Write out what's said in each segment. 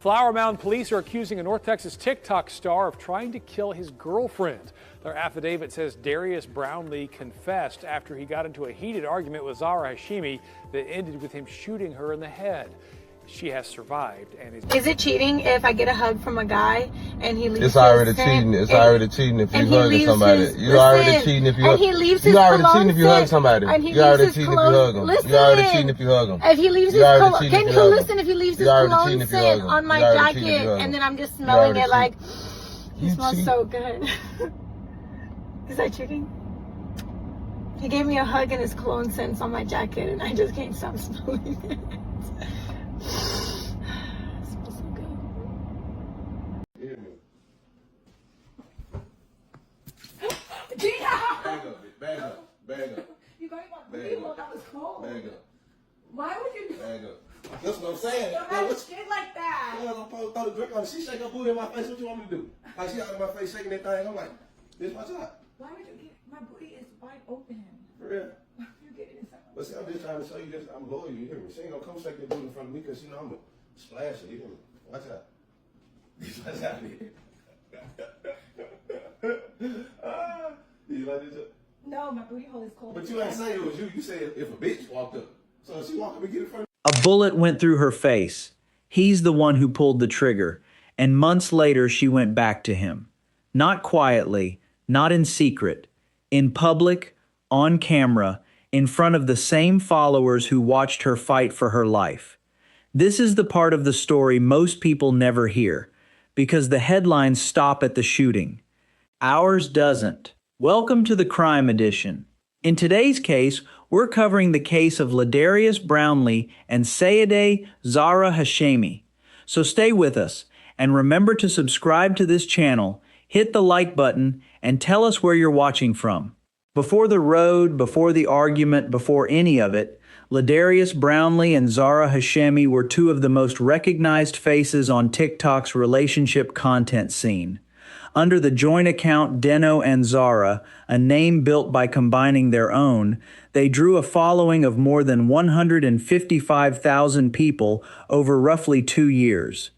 Flower Mound police are accusing a North Texas TikTok star of trying to kill his girlfriend. Their affidavit says Darius Brownlee confessed after he got into a heated argument with Zara Hashimi that ended with him shooting her in the head. She has survived and is it cheating if I get a hug from a guy and he leaves? It's already cheating. It's already cheating if you hugging somebody. You already cheating if you hug. You already cheating if you hug somebody. You already cheating if you hug them. You already cheating if you hug them. If he leaves his cologne, can you listen? If he leaves his cologne scent on my jacket and then I'm just smelling it like, he smells so good. Is that cheating? He gave me a hug and his cologne scents on my jacket and I just can't stop smelling it. It smells so good. Bag up. You got my people, that was cold. Bag up. Why would you? Bag up. That's what I'm saying. Don't have shit like that. I'm supposed to throw the drink on. She shake her booty in my face. What you want me to do? Like she out of my face shaking that thing. I'm like, this my job. Why would you get my booty is wide open? For real. You're getting inside. But see, I'm just trying to show you this. I'm loyal. You hear me? She ain't gonna come shake that booty in front of me because you know I'm gonna splash her. You hear me? Watch out. Watch out here. You like this? No, my booty hole is cold. But you ain't say it was you. You said if a bitch walked up. So if she walked up and get in front of A bullet went through her face. He's the one who pulled the trigger. And months later, she went back to him. Not quietly, not in secret. In public, on camera, in front of the same followers who watched her fight for her life. This is the part of the story most people never hear, because the headlines stop at the shooting. Ours doesn't. Welcome to the Crime Edition. In today's case, we're covering the case of Ladarius Brownlee and Sayedeh Zara Hashimi. So stay with us, and remember to subscribe to this channel, hit the like button, and tell us where you're watching from. Before the road, before the argument, before any of it, Ladarius Brownlee and Zara Hashimi were two of the most recognized faces on TikTok's relationship content scene. Under the joint account Deno and Zara, a name built by combining their own, they drew a following of more than 155,000 people over roughly 2 years.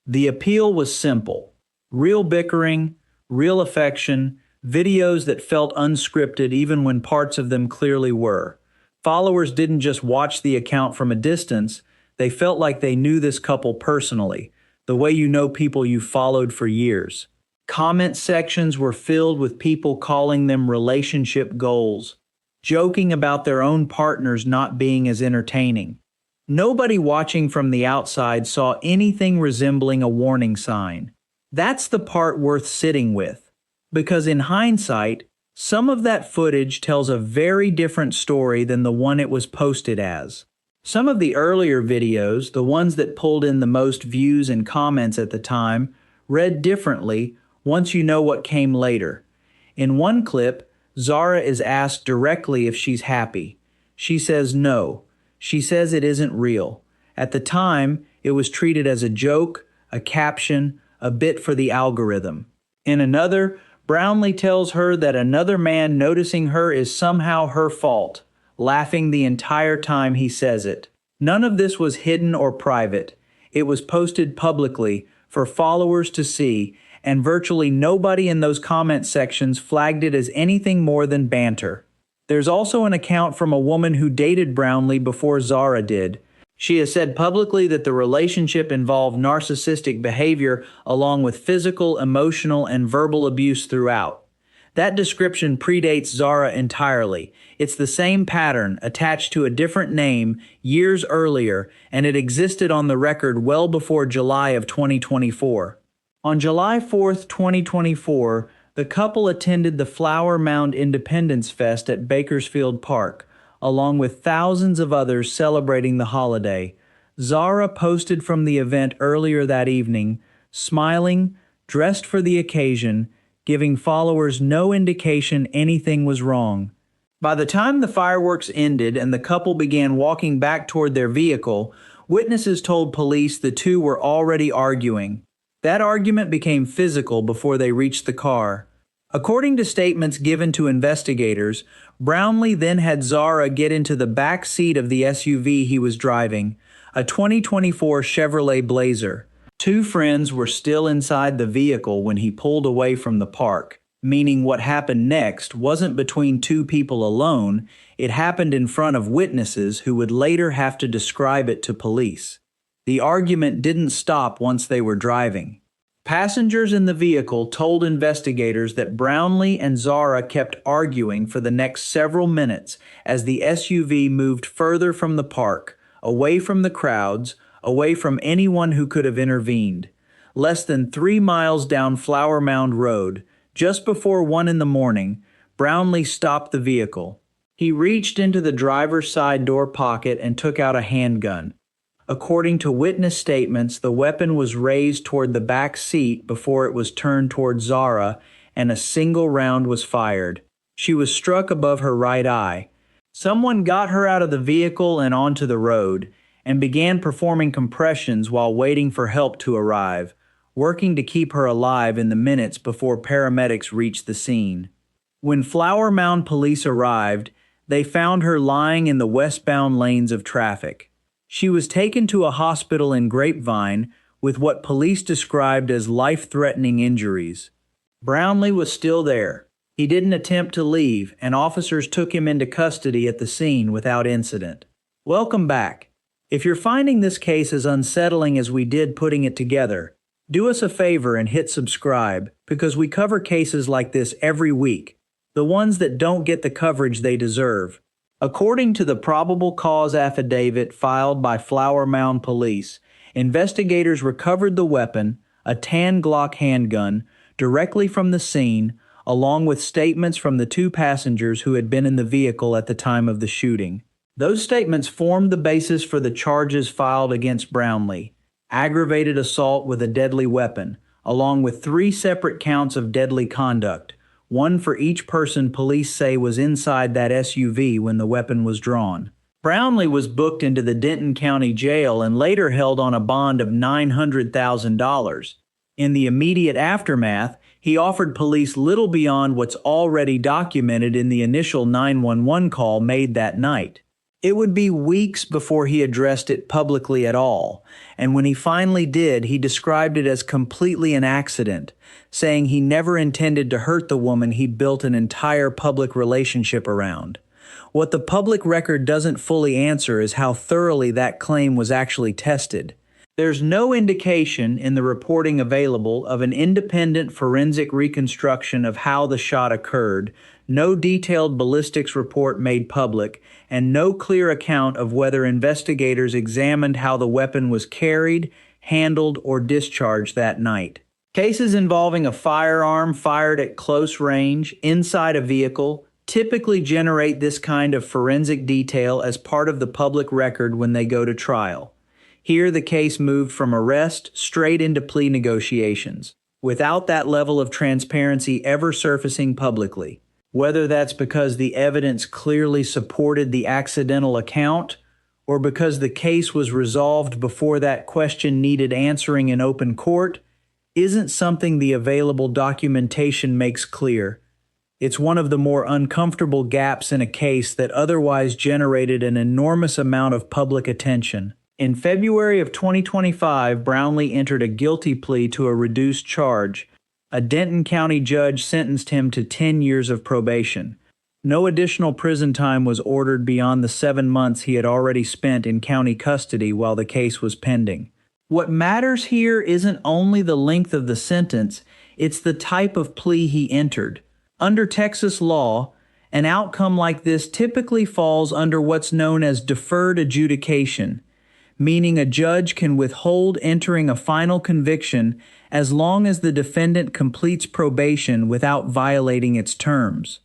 The appeal was simple. Real bickering, real affection, videos that felt unscripted even when parts of them clearly were. Followers didn't just watch the account from a distance, they felt like they knew this couple personally, the way you know people you followed for years. Comment sections were filled with people calling them relationship goals, joking about their own partners not being as entertaining. Nobody watching from the outside saw anything resembling a warning sign. That's the part worth sitting with, because in hindsight, some of that footage tells a very different story than the one it was posted as. Some of the earlier videos, the ones that pulled in the most views and comments at the time, read differently once you know what came later. In one clip, Zara is asked directly if she's happy. She says no. She says it isn't real. At the time, it was treated as a joke, a caption, a bit for the algorithm. In another, Brownlee tells her that another man noticing her is somehow her fault, laughing the entire time he says it. None of this was hidden or private. It was posted publicly for followers to see, and virtually nobody in those comment sections flagged it as anything more than banter. There's also an account from a woman who dated Brownlee before Zara did. She has said publicly that the relationship involved narcissistic behavior along with physical, emotional, and verbal abuse throughout. That description predates Zara entirely. It's the same pattern attached to a different name years earlier, and it existed on the record well before July of 2024. On July 4th, 2024, the couple attended the Flower Mound Independence Fest at Bakersfield Park, along with thousands of others celebrating the holiday. Zara posted from the event earlier that evening, smiling, dressed for the occasion, giving followers no indication anything was wrong. By the time the fireworks ended and the couple began walking back toward their vehicle, witnesses told police the two were already arguing. That argument became physical before they reached the car. According to statements given to investigators, Brownlee then had Zara get into the back seat of the SUV he was driving, a 2024 Chevrolet Blazer. Two friends were still inside the vehicle when he pulled away from the park, meaning what happened next wasn't between two people alone, it happened in front of witnesses who would later have to describe it to police. The argument didn't stop once they were driving. Passengers in the vehicle told investigators that Brownlee and Zara kept arguing for the next several minutes as the SUV moved further from the park, away from the crowds, away from anyone who could have intervened. Less than 3 miles down Flower Mound Road, just before 1 a.m, Brownlee stopped the vehicle. He reached into the driver's side door pocket and took out a handgun. According to witness statements, the weapon was raised toward the back seat before it was turned toward Zara, and a single round was fired. She was struck above her right eye. Someone got her out of the vehicle and onto the road, and began performing compressions while waiting for help to arrive, working to keep her alive in the minutes before paramedics reached the scene. When Flower Mound police arrived, they found her lying in the westbound lanes of traffic. She was taken to a hospital in Grapevine with what police described as life-threatening injuries. Brownlee was still there. He didn't attempt to leave, and officers took him into custody at the scene without incident. Welcome back. If you're finding this case as unsettling as we did putting it together, do us a favor and hit subscribe, because we cover cases like this every week, the ones that don't get the coverage they deserve. According to the probable cause affidavit filed by Flower Mound Police, investigators recovered the weapon, a tan Glock handgun, directly from the scene, along with statements from the two passengers who had been in the vehicle at the time of the shooting. Those statements formed the basis for the charges filed against Brownlee: aggravated assault with a deadly weapon, along with 3 separate counts of deadly conduct, one for each person police say was inside that SUV when the weapon was drawn. Brownlee was booked into the Denton County Jail and later held on a bond of $900,000. In the immediate aftermath, he offered police little beyond what's already documented in the initial 911 call made that night. It would be weeks before he addressed it publicly at all, and when he finally did, he described it as completely an accident, saying he never intended to hurt the woman he'd built an entire public relationship around. What the public record doesn't fully answer is how thoroughly that claim was actually tested. There's no indication in the reporting available of an independent forensic reconstruction of how the shot occurred, no detailed ballistics report made public, and no clear account of whether investigators examined how the weapon was carried, handled, or discharged that night. Cases involving a firearm fired at close range, inside a vehicle, typically generate this kind of forensic detail as part of the public record when they go to trial. Here, the case moved from arrest straight into plea negotiations, without that level of transparency ever surfacing publicly. Whether that's because the evidence clearly supported the accidental account, or because the case was resolved before that question needed answering in open court, isn't something the available documentation makes clear. It's one of the more uncomfortable gaps in a case that otherwise generated an enormous amount of public attention. In February of 2025, Brownlee entered a guilty plea to a reduced charge. A Denton County judge sentenced him to 10 years of probation. No additional prison time was ordered beyond the 7 months he had already spent in county custody while the case was pending. What matters here isn't only the length of the sentence, it's the type of plea he entered. Under Texas law, an outcome like this typically falls under what's known as deferred adjudication, meaning a judge can withhold entering a final conviction as long as the defendant completes probation without violating its terms.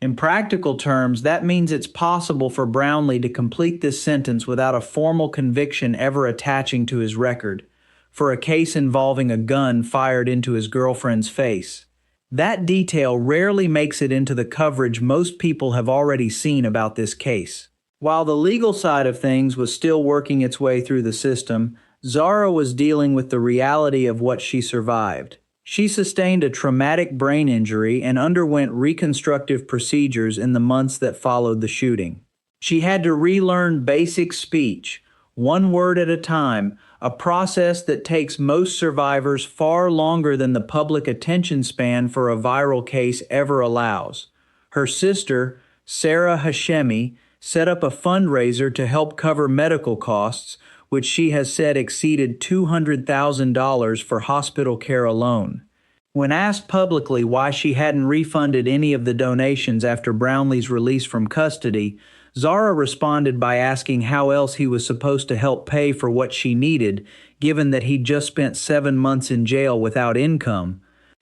In practical terms, that means it's possible for Brownlee to complete this sentence without a formal conviction ever attaching to his record, for a case involving a gun fired into his girlfriend's face. That detail rarely makes it into the coverage most people have already seen about this case. While the legal side of things was still working its way through the system, Zara was dealing with the reality of what she survived. She sustained a traumatic brain injury and underwent reconstructive procedures in the months that followed the shooting. She had to relearn basic speech, one word at a time, a process that takes most survivors far longer than the public attention span for a viral case ever allows. Her sister, Sarah Hashemi, set up a fundraiser to help cover medical costs, which she has said exceeded $200,000 for hospital care alone. When asked publicly why she hadn't refunded any of the donations after Brownlee's release from custody, Zara responded by asking how else he was supposed to help pay for what she needed, given that he'd just spent 7 months in jail without income.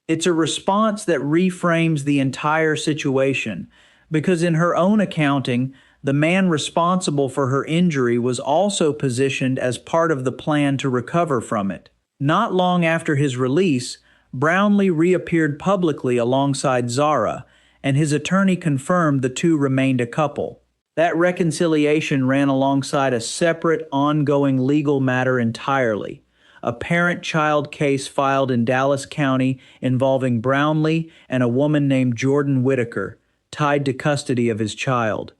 It's a response that reframes the entire situation, because in her own accounting, the man responsible for her injury was also positioned as part of the plan to recover from it. Not long after his release, Brownlee reappeared publicly alongside Zara, and his attorney confirmed the two remained a couple. That reconciliation ran alongside a separate, ongoing legal matter entirely, a parent-child case filed in Dallas County involving Brownlee and a woman named Jordan Whitaker, tied to custody of his child.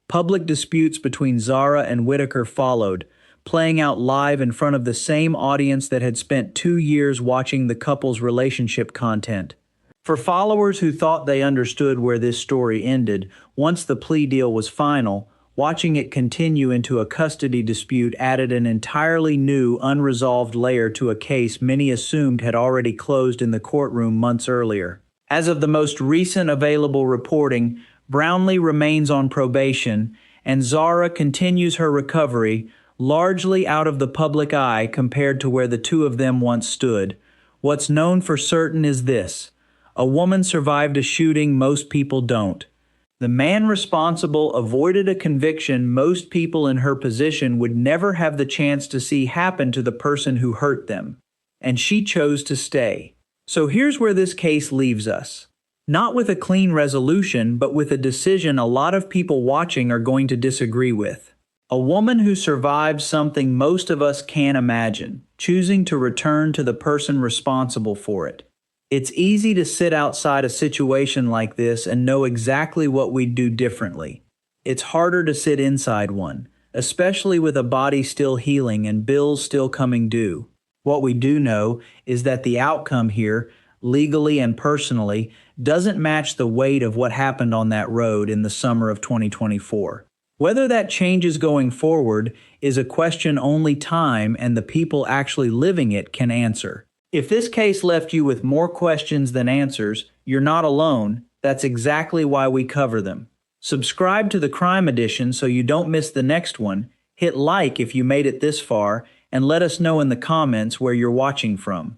Public disputes between Zara and Whitaker followed, playing out live in front of the same audience that had spent 2 years watching the couple's relationship content. For followers who thought they understood where this story ended, once the plea deal was final, watching it continue into a custody dispute added an entirely new, unresolved layer to a case many assumed had already closed in the courtroom months earlier. As of the most recent available reporting, Brownlee remains on probation, and Zara continues her recovery, largely out of the public eye compared to where the two of them once stood. What's known for certain is this: a woman survived a shooting most people don't. The man responsible avoided a conviction most people in her position would never have the chance to see happen to the person who hurt them. And she chose to stay. So here's where this case leaves us. Not with a clean resolution, but with a decision a lot of people watching are going to disagree with. A woman who survived something most of us can't imagine, choosing to return to the person responsible for it. It's easy to sit outside a situation like this and know exactly what we'd do differently. It's harder to sit inside one, especially with a body still healing and bills still coming due. What we do know is that the outcome here, legally and personally, doesn't match the weight of what happened on that road in the summer of 2024. Whether that changes going forward is a question only time and the people actually living it can answer. If this case left you with more questions than answers, you're not alone. That's exactly why we cover them. Subscribe to the Crime Edition so you don't miss the next one. Hit like if you made it this far, and let us know in the comments where you're watching from.